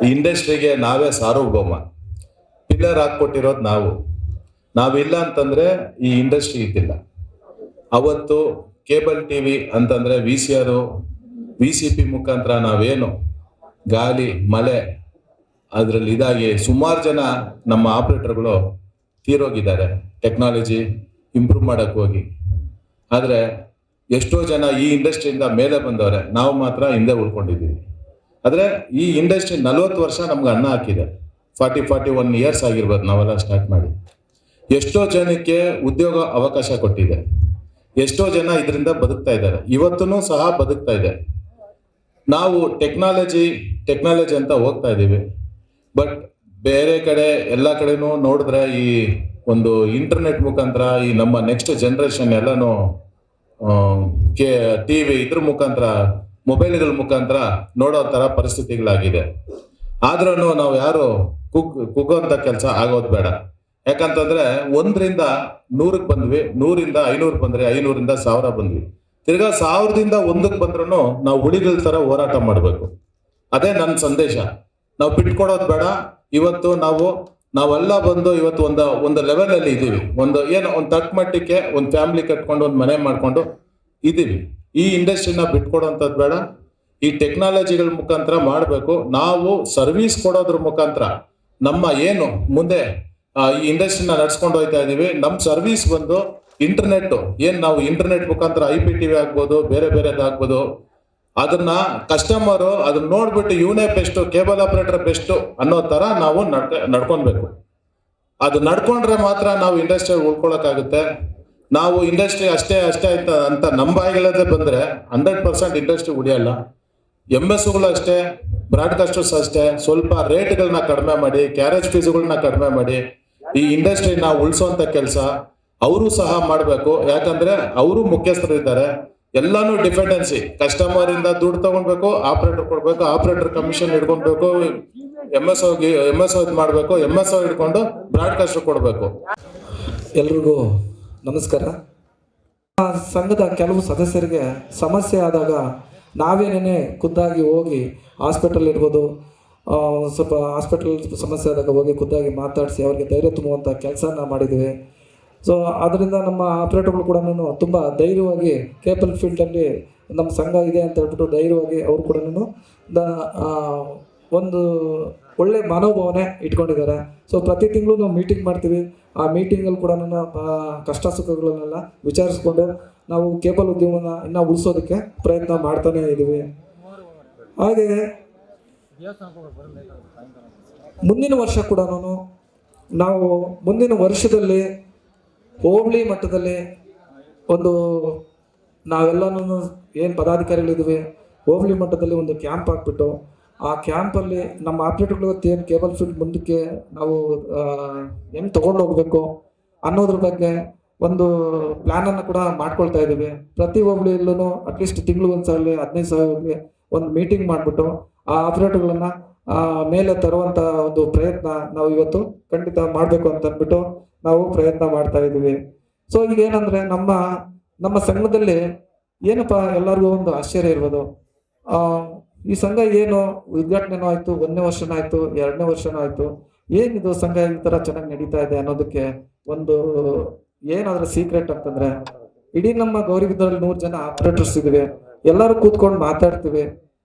ಈ ಇಂಡಸ್ಟ್ರಿಗೆ ನಾವೇ ಸಾರ್ವಭೌಮ, ಪಿಲ್ಲರ್ ಹಾಕ್ಕೊಟ್ಟಿರೋದು ನಾವಿಲ್ಲ ಅಂತಂದ್ರೆ ಈ ಇಂಡಸ್ಟ್ರಿ ಇದ್ದಿಲ್ಲ. ಅವತ್ತು ಕೇಬಲ್ ಟಿವಿ ಅಂತಂದ್ರೆ VCR VCP ಮುಖಾಂತರ ನಾವೇನು ಗಾಳಿ ಮಳೆ ಅದರಲ್ಲಿ ಇದಾಗಿ ಸುಮಾರು ಜನ ನಮ್ಮ ಆಪರೇಟರ್ಗಳು ತೀರೋಗಿದ್ದಾರೆ ಟೆಕ್ನಾಲಜಿ ಇಂಪ್ರೂವ್ ಮಾಡಕ್ಕೆ ಹೋಗಿ. ಆದರೆ ಎಷ್ಟೋ ಜನ ಈ ಇಂಡಸ್ಟ್ರಿಯಿಂದ ಮೇಲೆ ಬಂದವ್ರೆ, ನಾವು ಮಾತ್ರ ಹಿಂದೆ ಉಳ್ಕೊಂಡಿದ್ದೀವಿ. ಆದರೆ ಈ ಇಂಡಸ್ಟ್ರಿ 40 ವರ್ಷ ನಮ್ಗೆ ಅನ್ನ ಹಾಕಿದೆ. 41 ಇಯರ್ಸ್ ಆಗಿರ್ಬೋದು ನಾವೆಲ್ಲ ಸ್ಟಾರ್ಟ್ ಮಾಡಿ. ಎಷ್ಟೋ ಜನಕ್ಕೆ ಉದ್ಯೋಗ ಅವಕಾಶ ಕೊಟ್ಟಿದೆ, ಎಷ್ಟೋ ಜನ ಇದರಿಂದ ಬದುಕ್ತಾ ಇದ್ದಾರೆ, ಇವತ್ತೂ ಸಹ ಬದುಕ್ತಾ ಇದೆ. ನಾವು ಟೆಕ್ನಾಲಜಿ ಅಂತ ಹೋಗ್ತಾ ಇದ್ದೀವಿ. ಬಟ್ ಬೇರೆ ಕಡೆ ಎಲ್ಲ ಕಡೆನೂ ನೋಡಿದ್ರೆ ಈ ಒಂದು ಇಂಟರ್ನೆಟ್ ಮುಖಾಂತರ ಈ ನಮ್ಮ ನೆಕ್ಸ್ಟ್ ಜನ್ರೇಷನ್ ಎಲ್ಲನೂ TV ಇದ್ರ ಮುಖಾಂತರ ಮೊಬೈಲ್ಗಳ ಮುಖಾಂತರ ನೋಡೋ ಥರ ಪರಿಸ್ಥಿತಿಗಳಾಗಿದೆ. ಆದ್ರೂ ನಾವು ಯಾರು ಕುಗ್ಗೋಂಥ ಕೆಲಸ ಆಗೋದು ಬೇಡ. ಯಾಕಂತಂದ್ರೆ 1ರಿಂದ 100ಕ್ಕೆ ಬಂದ್ವಿ, 100ರಿಂದ 500 ಬಂದ್ರಿ, 500ರಿಂದ 1000 ಬಂದ್ವಿ. ತಿರ್ಗಾ 1000ದಿಂದ 1ಕ್ಕೆ ಬಂದ್ರೂ ನಾವು ಹುಲಿಗಳ ಥರ ಹೋರಾಟ ಮಾಡಬೇಕು. ಅದೇ ನನ್ನ ಸಂದೇಶ. ನಾವು ಬಿಟ್ಕೊಡೋದು ಬೇಡ. ಇವತ್ತು ನಾವೆಲ್ಲ ಬಂದು ಇವತ್ತು ಒಂದು ಲೆವೆಲಲ್ಲಿ ಇದ್ದೀವಿ. ಒಂದು ತಕ್ಕ ಮಟ್ಟಕ್ಕೆ ಒಂದು ಫ್ಯಾಮಿಲಿ ಕಟ್ಕೊಂಡು ಒಂದು ಮನೆ ಮಾಡ್ಕೊಂಡು ಇದ್ದೀವಿ. ಈ ಇಂಡಸ್ಟ್ರಿನ ಬಿಟ್ಕೊಡೋಂಥದ್ದು ಬೇಡ. ಈ ಟೆಕ್ನಾಲಜಿಗಳ ಮುಖಾಂತರ ಮಾಡಬೇಕು. ನಾವು ಸರ್ವಿಸ್ ಕೊಡೋದ್ರ ಮುಖಾಂತರ ನಮ್ಮ ಏನು ಮುಂದೆ ಈ ಇಂಡಸ್ಟ್ರಿನ ನಡ್ಸ್ಕೊಂಡು ಹೋಗ್ತಾ ಇದ್ದೀವಿ. ನಮ್ಮ ಸರ್ವಿಸ್ ಬಂದು ಇಂಟರ್ನೆಟ್ ನಾವು ಇಂಟರ್ನೆಟ್ ಮುಖಾಂತರ IPTV ಆಗ್ಬೋದು, ಬೇರೆ ಆಗ್ಬೋದು. ಅದನ್ನ ಕಸ್ಟಮರು ಅದನ್ನ ನೋಡ್ಬಿಟ್ಟು ಇವನೇ ಬೆಸ್ಟ್, ಕೇಬಲ್ ಆಪರೇಟರ್ ಬೆಸ್ಟ್ ಅನ್ನೋ ತರ ನಾವು ನಡ್ಕೊಳ್ಬೇಕು. ಅದು ನಡ್ಕೊಂಡ್ರೆ ಮಾತ್ರ ನಾವು ಇಂಡಸ್ಟ್ರಿ ಉಳ್ಕೊಳಕ್ಕಾಗುತ್ತೆ. ನಾವು ಇಂಡಸ್ಟ್ರಿ ಅಷ್ಟೇ ಅಂತ ನಮ್ಮ ಬಾಯಿಗಳಲ್ಲೇ ಬಂದ್ರೆ 100% ಇಂಡಸ್ಟ್ರಿ ಉಳಿಯಲ್ಲ. MS-ಗಳು ಅಷ್ಟೇ, ಬ್ರಾಡ್ಕಾಸ್ಟರ್ಸ್ ಅಷ್ಟೇ, ಸ್ವಲ್ಪ ರೇಟ್ಗಳನ್ನ ಕಡಿಮೆ ಮಾಡಿ, ಕ್ಯಾರೇಜ್ ಫೀಸ್ಗಳನ್ನ ಕಡಿಮೆ ಮಾಡಿ ಈ ಇಂಡಸ್ಟ್ರಿನ ಉಳಿಸೋಂಥ ಕೆಲಸ ಅವರು ಸಹ ಮಾಡಬೇಕು. ಯಾಕಂದ್ರೆ ಅವರು ಮುಖ್ಯಸ್ಥರಿದ್ದಾರೆ. ಎಲ್ಲಾನು ಡಿಪೆಂಡೆನ್ಸಿ, ಕಸ್ಟಮರ್ ಇಂದ ದುಡ್ಡು ತಗೊಳ್ಬೇಕು, ಆಪರೇಟರ್ ಕೊಡ್ಬೇಕು, ಆಪರೇಟರ್ ಕಮಿಷನ್ ಹಿಡ್ಕೊಳ್ಬೇಕು, MSO ಮಾಡಬೇಕು, MSO ಹಿಡ್ಕೊಂಡು ಬ್ರಾಡ್ಕಾಸ್ಟರ್ ಕೊಡಬೇಕು. ಎಲ್ರಿಗೂ ನಮಸ್ಕಾರ. ಸಂಘದ ಕೆಲವು ಸದಸ್ಯರಿಗೆ ಸಮಸ್ಯೆ ಆದಾಗ ನಾವೇನೇ ಖುದ್ದಾಗಿ ಹೋಗಿ ಹಾಸ್ಪಿಟಲ್ ಇರ್ಬೋದು, ಸ್ವಲ್ಪ ಹಾಸ್ಪಿಟಲ್ ಸಮಸ್ಯೆ ಆದಾಗ ಹೋಗಿ ಖುದ್ದಾಗಿ ಮಾತಾಡಿಸಿ ಅವ್ರಿಗೆ ಧೈರ್ಯ ತುಂಬುವಂಥ ಕೆಲಸನ ಮಾಡಿದ್ದೀವಿ. ಸೊ ಅದರಿಂದ ನಮ್ಮ ಆಪ್ರೇಟರ್ಗಳು ಕೂಡ ತುಂಬ ಧೈರ್ಯವಾಗಿ ಕೇಬಲ್ ಫೀಲ್ಡಲ್ಲಿ ನಮ್ಮ ಸಂಘ ಇದೆ ಅಂತ ಹೇಳ್ಬಿಟ್ಟು ಧೈರ್ಯವಾಗಿ ಅವರು ಕೂಡ ಒಂದು ಒಳ್ಳೆ ಮನೋಭಾವನೆ ಇಟ್ಕೊಂಡಿದ್ದಾರೆ. ಸೊ ಪ್ರತಿ ತಿಂಗಳು ನಾವು ಮೀಟಿಂಗ್ ಮಾಡ್ತೀವಿ. ಆ ಮೀಟಿಂಗಲ್ಲಿ ಕೂಡ ಕಷ್ಟ ಸುಖಗಳನ್ನೆಲ್ಲ ವಿಚಾರಿಸ್ಕೊಂಡು ನಾವು ಕೇಬಲ್ ಉದ್ಯಮನ ಇನ್ನೂ ಉಳಿಸೋದಕ್ಕೆ ಪ್ರಯತ್ನ ಮಾಡ್ತಾನೇ ಇದ್ದೀವಿ. ಹಾಗೆ ಮುಂದಿನ ವರ್ಷ ಕೂಡ ನಾವು ಮುಂದಿನ ವರ್ಷದಲ್ಲಿ ಹೋಬಳಿ ಮಟ್ಟದಲ್ಲಿ ಒಂದು ನಾವೆಲ್ಲನೂ ಏನು ಪದಾಧಿಕಾರಿಗಳಿದ್ದೀವಿ, ಹೋಬಳಿ ಮಟ್ಟದಲ್ಲಿ ಒಂದು ಕ್ಯಾಂಪ್ ಹಾಕ್ಬಿಟ್ಟು ಆ ಕ್ಯಾಂಪಲ್ಲಿ ನಮ್ಮ ಆಪ್ರೇಟರ್ಗಳು ಏನು ಕೇಬಲ್ ಫೀಲ್ಡ್ ಮುಂದಕ್ಕೆ ನಾವು ಹೆಂಗೆ ತೊಗೊಂಡು ಹೋಗ್ಬೇಕು ಅನ್ನೋದ್ರ ಬಗ್ಗೆ ಒಂದು ಪ್ಲ್ಯಾನನ್ನು ಕೂಡ ಮಾಡ್ಕೊಳ್ತಾ ಇದ್ದೀವಿ. ಪ್ರತಿ ಹೋಬಳಿಯಲ್ಲೂ ಅಟ್ಲೀಸ್ಟ್ ತಿಂಗಳು ಒಂದ್ಸಲ 15 ಸಾವಿರ ಒಂದು ಮೀಟಿಂಗ್ ಮಾಡಿಬಿಟ್ಟು ಆ ಆಪ್ರೇಟರ್ಗಳನ್ನು ಮೇಲೆ ತರುವಂಥ ಒಂದು ಪ್ರಯತ್ನ ನಾವು ಇವತ್ತು ಖಂಡಿತ ಮಾಡಬೇಕು ಅಂತ ಅಂದ್ಬಿಟ್ಟು ನಾವು ಪ್ರಯತ್ನ ಮಾಡ್ತಾ ಇದ್ದೀವಿ. ಸೊ ಈಗ ಏನಂದರೆ ನಮ್ಮ ಸಂಘದಲ್ಲಿ ಏನಪ್ಪ ಎಲ್ಲರಿಗೂ ಒಂದು ಆಶ್ಚರ್ಯ ಇರ್ಬೋದು, ಈ ಸಂಘ ಏನು ಉದ್ಘಾಟನೆನೂ ಆಯಿತು, 1ನೇ ವರ್ಷನೂ ಆಯಿತು, 2ನೇ ವರ್ಷನೂ ಆಯಿತು, ಏನಿದು ಸಂಘ ಈ ಥರ ಚೆನ್ನಾಗಿ ನಡೀತಾ ಇದೆ ಅನ್ನೋದಕ್ಕೆ ಒಂದು ಏನಾದರೂ ಸೀಕ್ರೆಟ್ ಅಂತಂದರೆ, ಇಡೀ ನಮ್ಮ ಗೌರಿಬಿದರಲ್ಲಿ 100 ಜನ ಆಪರೇಟರ್ಸ್ ಇದ್ದೀವಿ. ಎಲ್ಲರೂ ಕೂತ್ಕೊಂಡು ಮಾತಾಡ್ತೀವಿ,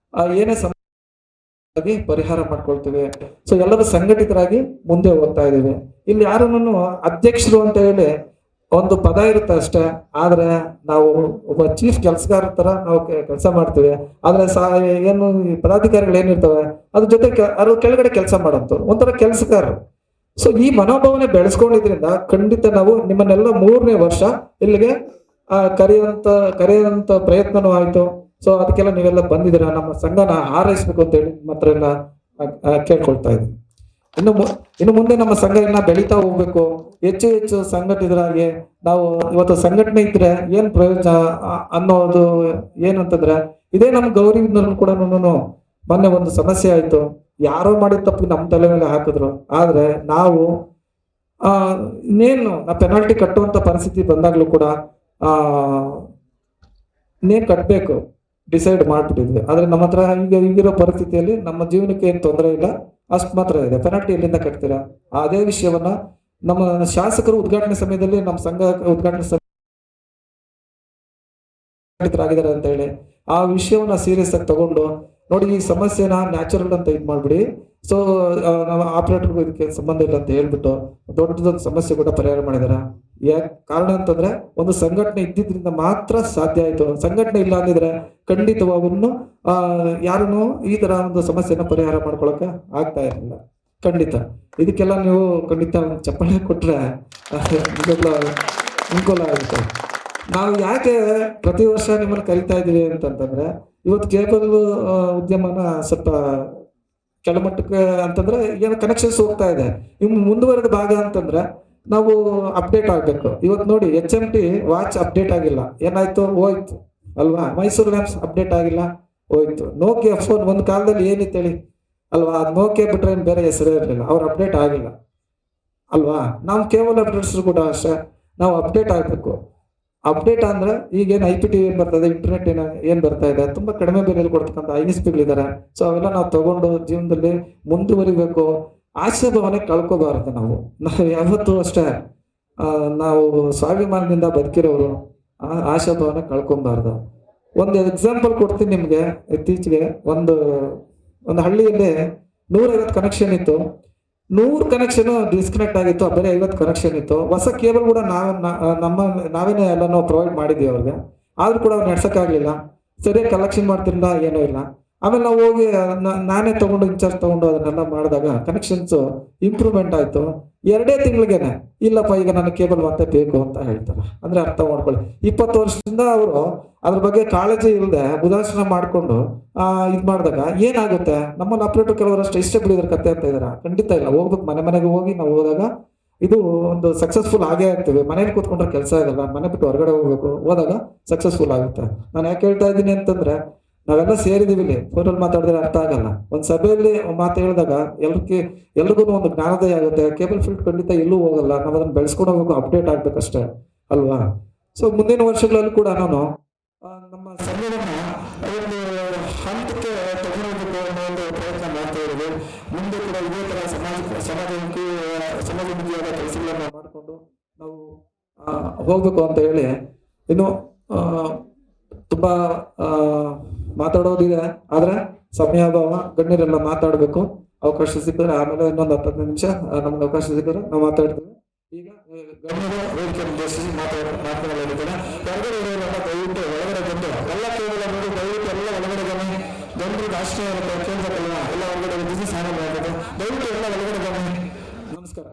ಏನೇ ಸಮಸ್ಯೆ ಪರಿಹಾರ ಮಾಡ್ಕೊಳ್ತೀವಿ. ಸೊ ಎಲ್ಲರೂ ಸಂಘಟಿತರಾಗಿ ಮುಂದೆ ಹೋಗ್ತಾ ಇದ್ದೀವಿ. ಇಲ್ಲಿ ಯಾರನ್ನು ಅಧ್ಯಕ್ಷರು ಅಂತ ಹೇಳಿ ಒಂದು ಪದ ಇರುತ್ತೆ ಅಷ್ಟೇ. ಆದ್ರೆ ನಾವು ಒಬ್ಬ ಚೀಫ್ ಕೆಲಸಗಾರ ತರ ನಾವು ಕೆಲಸ ಮಾಡ್ತೀವಿ. ಆದ್ರೆ ಏನು ಪದಾಧಿಕಾರಿಗಳು ಏನಿರ್ತವೆ ಅದ್ರ ಜೊತೆ ಅದ್ರ ಕೆಳಗಡೆ ಕೆಲಸ ಮಾಡೋಂಥವ್ರು ಒಂಥರ ಕೆಲಸಗಾರರು. ಸೊ ಈ ಮನೋಭಾವನೆ ಬೆಳೆಸ್ಕೊಂಡಿದ್ರಿಂದ ಖಂಡಿತ ನಾವು ನಿಮ್ಮನ್ನೆಲ್ಲ 3ನೇ ವರ್ಷ ಇಲ್ಲಿಗೆ ಕರೆಯುವಂತ ಪ್ರಯತ್ನನೂ ಆಯ್ತು. ಸೊ ಅದಕ್ಕೆಲ್ಲ ನೀವೆಲ್ಲ ಬಂದಿದ್ದೀರಾ, ನಮ್ಮ ಸಂಘನ ಹಾರೈಸ್ಬೇಕು ಅಂತ ಹೇಳಿ ಮಾತ್ರ ಎಲ್ಲ ಕೇಳ್ಕೊಳ್ತಾ ಇದ್ದೀನಿ. ಇನ್ನು ಮುಂದೆ ನಮ್ಮ ಸಂಘ ಇನ್ನ ಬೆಳೀತಾ ಹೋಗ್ಬೇಕು. ಹೆಚ್ಚು ಸಂಘಟಿತರಾಗಿ ನಾವು ಇವತ್ತು ಸಂಘಟನೆ ಇದ್ರೆ ಏನ್ ಪ್ರಯೋಜನ ಅನ್ನೋದು ಏನಂತಂದ್ರೆ, ಇದೇ ನಮ್ಮ ಗೌರಿಬಿದನೂರಲ್ಲಿ ಕೂಡ ಮೊನ್ನೆ ಒಂದು ಸಮಸ್ಯೆ ಆಯ್ತು. ಯಾರೋ ಮಾಡಿದ ತಪ್ಪು ನಮ್ಮ ತಲೆ ಮೇಲೆ ಹಾಕಿದ್ರು. ಆದ್ರೆ ನಾವು ಇನ್ನೇನು ಪೆನಾಲ್ಟಿ ಕಟ್ಟುವಂತ ಪರಿಸ್ಥಿತಿ ಬಂದಾಗ್ಲೂ ಕೂಡ ಇನ್ನೇನು ಕಟ್ಟಬೇಕು ಡಿಸೈಡ್ ಮಾಡ್ಬಿಟ್ಟಿದ್ವಿ. ಆದ್ರೆ ನಮ್ಮ ಹತ್ರ ಈಗಿರೋ ಪರಿಸ್ಥಿತಿಯಲ್ಲಿ ನಮ್ಮ ಜೀವನಕ್ಕೆ ಏನು ತೊಂದರೆ ಇಲ್ಲ. ಅಷ್ಟು ಮಾತ್ರ ಇದೆ. ಪೆನಾಲ್ಟಿ ಎಲ್ಲಿಂದ ಕಟ್ತೀರಾ? ಅದೇ ವಿಷಯವನ್ನ ನಮ್ಮ ಶಾಸಕರು ಉದ್ಘಾಟನೆ ಸಮಯದಲ್ಲಿ ನಮ್ಮ ಸಂಘ ಉದ್ಘಾಟನೆ ಆಗಿದ್ದಾರೆ ಅಂತ ಹೇಳಿ ಆ ವಿಷಯವನ್ನ ಸೀರಿಯಸ್ ಆಗಿ ತಗೊಂಡು ನೋಡಿ, ಈ ಸಮಸ್ಯೆನ ನ್ಯಾಚುರಲ್ ಅಂತ ಇದು ಮಾಡ್ಬಿಡಿ, ಸೊ ನಾವು ಆಪರೇಟರ್ಗೂ ಇದಕ್ಕೆ ಸಂಬಂಧ ಇಲ್ಲ ಅಂತ ಹೇಳ್ಬಿಟ್ಟು ದೊಡ್ಡದೊಂದು ಸಮಸ್ಯೆ ಕೂಡ ಪರಿಹಾರ ಮಾಡಿದಾರ. ಯಾಕೆ ಕಾರಣ ಅಂತಂದ್ರೆ ಒಂದು ಸಂಘಟನೆ ಇದ್ದಿದ್ರಿಂದ ಮಾತ್ರ ಸಾಧ್ಯ ಆಯ್ತು. ಸಂಘಟನೆ ಇಲ್ಲ ಅಂದಿದ್ರೆ ಖಂಡಿತವಾಗೂ ಯಾರನ್ನು ಈ ತರ ಒಂದು ಸಮಸ್ಯೆನ ಪರಿಹಾರ ಮಾಡ್ಕೊಳಕ್ಕೆ ಆಗ್ತಾ ಇರಲಿಲ್ಲ. ಖಂಡಿತ ಇದಕ್ಕೆಲ್ಲ ನೀವು ಖಂಡಿತ ಒಂದು ಚಪ್ಪಾಳೆ ಕೊಟ್ರೆ ಅನುಕೂಲ ಆಗುತ್ತೆ. ನಾವು ಯಾಕೆ ಪ್ರತಿ ವರ್ಷ ನಿಮ್ಮನ್ನು ಕರಿತಾ ಇದೀವಿ ಅಂತಂತಂದ್ರೆ, ಇವತ್ತು ಕೇಬಲ್ ಉದ್ಯಮನ ಸ್ವಲ್ಪ ಕೆಳಮಟ್ಟಕ್ಕೆ ಅಂತಂದ್ರೆ ಏನು ಕನೆಕ್ಷನ್ಸ್ ಹೋಗ್ತಾ ಇದೆ. ಇನ್ನು ಮುಂದುವರೆದ ಭಾಗ ಅಂತಂದ್ರೆ ನಾವು ಅಪ್ಡೇಟ್ ಆಗ್ಬೇಕು. ಇವತ್ತು ನೋಡಿ HMT ವಾಚ್ ಅಪ್ಡೇಟ್ ಆಗಿಲ್ಲ, ಏನಾಯ್ತು? ಹೋಯ್ತು ಅಲ್ವಾ. ಮೈಸೂರು ಲ್ಯಾಂಪ್ಸ್ ಅಪ್ಡೇಟ್ ಆಗಿಲ್ಲ, ಹೋಯ್ತು. ನೋಕಿಯಾ ಫೋನ್ ಒಂದು ಕಾಲದಲ್ಲಿ ಏನಿತ್ತು ಹೇಳಿ ಅಲ್ವಾ, ನೋಕಿಯಾ ಬಿಟ್ರೆ ಬೇರೆ ಹೆಸರೇ ಇರಲಿಲ್ಲ, ಅವ್ರು ಅಪ್ಡೇಟ್ ಆಗಿಲ್ಲ ಅಲ್ವಾ. ನಾವು ಕೇಬಲ್ ಅಪ್ಡೇಟ್ಸ್ ಕೂಡ ಅಷ್ಟೇ, ನಾವು ಅಪ್ಡೇಟ್ ಆಗಬೇಕು. ಅಪ್ಡೇಟ್ ಅಂದ್ರೆ ಈಗೇನು IPTV ಏನು ಬರ್ತದೆ, ಇಂಟರ್ನೆಟ್ ಏನು ಬರ್ತಾ ಇದೆ, ತುಂಬಾ ಕಡಿಮೆ ಬೆಲೆಯಲ್ಲಿ ಕೊಡ್ತಕ್ಕಂಥ ISPಗಳಿದ್ದಾರೆ. ಸೊ ಅವೆಲ್ಲ ನಾವು ತಗೊಂಡು ಜೀವನದಲ್ಲಿ ಮುಂದುವರಿಬೇಕು. ಆಶೆ ಭಾವನೆ ಕಳ್ಕೋಬಾರ್ದು. ನಾವು ಯಾವತ್ತೂ ಅಷ್ಟೇ ನಾವು ಸ್ವಾಭಿಮಾನದಿಂದ ಬದುಕಿರೋರು, ಆಶಾ ಭಾವನೆ ಕಳ್ಕೊಬಾರ್ದು. ಒಂದು ಎಕ್ಸಾಂಪಲ್ ಕೊಡ್ತೀನಿ ನಿಮ್ಗೆ. ಇತ್ತೀಚೆಗೆ ಒಂದು ಹಳ್ಳಿಯಲ್ಲಿ 150 ಕನೆಕ್ಷನ್ ಇತ್ತು, 100 ಕನೆಕ್ಷನ್ ಡಿಸ್ಕನೆಕ್ಟ್ ಆಗಿತ್ತು, ಬರೀ 50 ಕನೆಕ್ಷನ್ ಇತ್ತು. ಹೊಸ ಕೇಬಲ್ ಕೂಡ ನಾವೇನೇ ಎಲ್ಲನೂ ಪ್ರೊವೈಡ್ ಮಾಡಿದ್ವಿ ಅವ್ರಿಗೆ, ಆದ್ರೂ ಕೂಡ ಅವ್ರು ನಡ್ಸಕ್ಕಾಗ್ಲಿಲ್ಲ, ಸರಿಯಾಗಿ ಕಲೆಕ್ಷನ್ ಮಾಡ್ತಿರ್ಲಿಲ್ಲ, ಏನೂ ಇಲ್ಲ. ಆಮೇಲೆ ನಾವು ಹೋಗಿ ನಾನೇ ತಗೊಂಡು ಇನ್ಚಾರ್ಜ್ ತಗೊಂಡು ಅದನ್ನೆಲ್ಲ ಮಾಡಿದಾಗ ಕನೆಕ್ಷನ್ಸ್ ಇಂಪ್ರೂವ್ಮೆಂಟ್ ಆಯ್ತು. 2 ತಿಂಗಳಿಗೆನೆ ಇಲ್ಲಪ್ಪ ಈಗ ನನ್ನ ಕೇಬಲ್ ಮತ್ತೆ ಬೇಕು ಅಂತ ಹೇಳ್ತಾರೆ. ಅಂದ್ರೆ ಅರ್ಥ ಮಾಡ್ಕೊಳ್ಳಿ, 20 ವರ್ಷದಿಂದ ಅವರು ಅದ್ರ ಬಗ್ಗೆ ಕಾಳಜಿ ಇಲ್ಲದೆ ಉದಾಸೀನ ಮಾಡ್ಕೊಂಡು ಇದು ಮಾಡಿದಾಗ ಏನಾಗುತ್ತೆ? ನಮ್ಮಲ್ಲಿ ಆಪರೇಟರ್ ಕೆಲವರಷ್ಟು ಇಷ್ಟ ಬಿಡಿದ್ರ ಕತೆ ಅಂತ ಇದಾರ? ಖಂಡಿತ ಇಲ್ಲ. ಹೋಗ್ಬೇಕು, ಮನೆಗೆ ಹೋಗಿ ನಾವು ಹೋದಾಗ ಇದು ಒಂದು ಸಕ್ಸಸ್ಫುಲ್ ಆಗೇ ಆಗ್ತೀವಿ. ಮನೇಲಿ ಕೂತ್ಕೊಂಡ್ರೆ ಕೆಲಸ ಆಗಲ್ಲ, ಮನೆ ಬಿಟ್ಟು ಹೊರಗಡೆ ಹೋಗ್ಬೇಕು, ಹೋದಾಗ ಸಕ್ಸಸ್ಫುಲ್ ಆಗುತ್ತೆ. ನಾನು ಯಾಕೆ ಹೇಳ್ತಾ ಇದ್ದೀನಿ ಅಂತಂದ್ರೆ, ನಾವೆಲ್ಲ ಸೇರಿದೀವಿ ಇಲ್ಲಿ, ಫೋನಲ್ಲಿ ಮಾತಾಡಿದ್ರೆ ಅರ್ಥ ಆಗಲ್ಲ. ಒಂದು ಸಭೆಯಲ್ಲಿ ಮಾತು ಹೇಳಿದಾಗ ಎಲ್ರಿಗೂ ಒಂದು ಜ್ಞಾನೋದಯ ಆಗುತ್ತೆ. ಕೇಬಲ್ ಫೀಲ್ಡ್ ಖಂಡಿತ ಎಲ್ಲೂ ಹೋಗಲ್ಲ, ನಾವು ಅದನ್ನ ಬೆಳೆಸ್ಕೊಂಡು ಹೋಗ್ಬೇಕು, ಅಪ್ಡೇಟ್ ಆಗ್ಬೇಕಷ್ಟೇ ಅಲ್ವಾ. ಸೊ ಮುಂದಿನ ವರ್ಷಗಳಲ್ಲಿ ಕೂಡ ನಾನು ನಮ್ಮ ಸಂಘವನ್ನ ಒಂದು ಹಂತಕ್ಕೆ ತಗೊಂಡೋಗ್ಬೇಕು ಅನ್ನೋ ಒಂದು ಪ್ರಯತ್ನ ಮಾಡ್ತಾ ಇದ್ದೀವಿ. ಮುಂದೆ ಕೂಡ ಇದೇ ತರ ಸಮಾಜಮುಖಿಯಾದ ಕೆಲಸಗಳನ್ನ ಮಾಡಿಕೊಂಡು ನಾವು ಹೋಗ್ಬೇಕು ಅಂತ ಹೇಳಿ, ಇನ್ನು ತುಂಬಾ ಮಾತಾಡೋದಿದೆ, ಆದ್ರೆ ಸಮಯಾಭಾವ, ಗಣ್ಯರೆಲ್ಲ ಮಾತಾಡಬೇಕು. ಅವಕಾಶ ಸಿಕ್ಕಿದ್ರೆ ಆಮೇಲೆ ಇನ್ನೊಂದು 10-15 ನಿಮಿಷ ನಮ್ಗೆ ಅವಕಾಶ ಸಿಕ್ಕಿದ್ರೆ ನಾವು ಮಾತಾಡ್ತೀವಿ. ಈಗ ಗಣ್ಯರು ವೇದಿಕೆ ಮಾತನಾಡಲಿದ್ದಾರೆ. ಹೊರಗಡೆ ಇರೋರೆಲ್ಲ ದಯವಿಟ್ಟು ಒಳಗಡೆ ಬಂದು ಎಲ್ಲ ಕೇವಲ ನೋಡಿ, ದಯವಿಟ್ಟು ಎಲ್ಲ ಒಳಗಡೆ ಬನ್ನಿ. ಜನರು ರಾಷ್ಟ್ರೀಯ ಕೇಂದ್ರಕ್ಕಲ್ಲ, ಎಲ್ಲ ಒಳಗಡೆ ಬಿಸಿನೆಸ್ ಆರಂಭ ಆಗಿದೆ, ದಯವಿಟ್ಟು ಎಲ್ಲ ಒಳಗಡೆ ಬನ್ನಿ. ನಮಸ್ಕಾರ.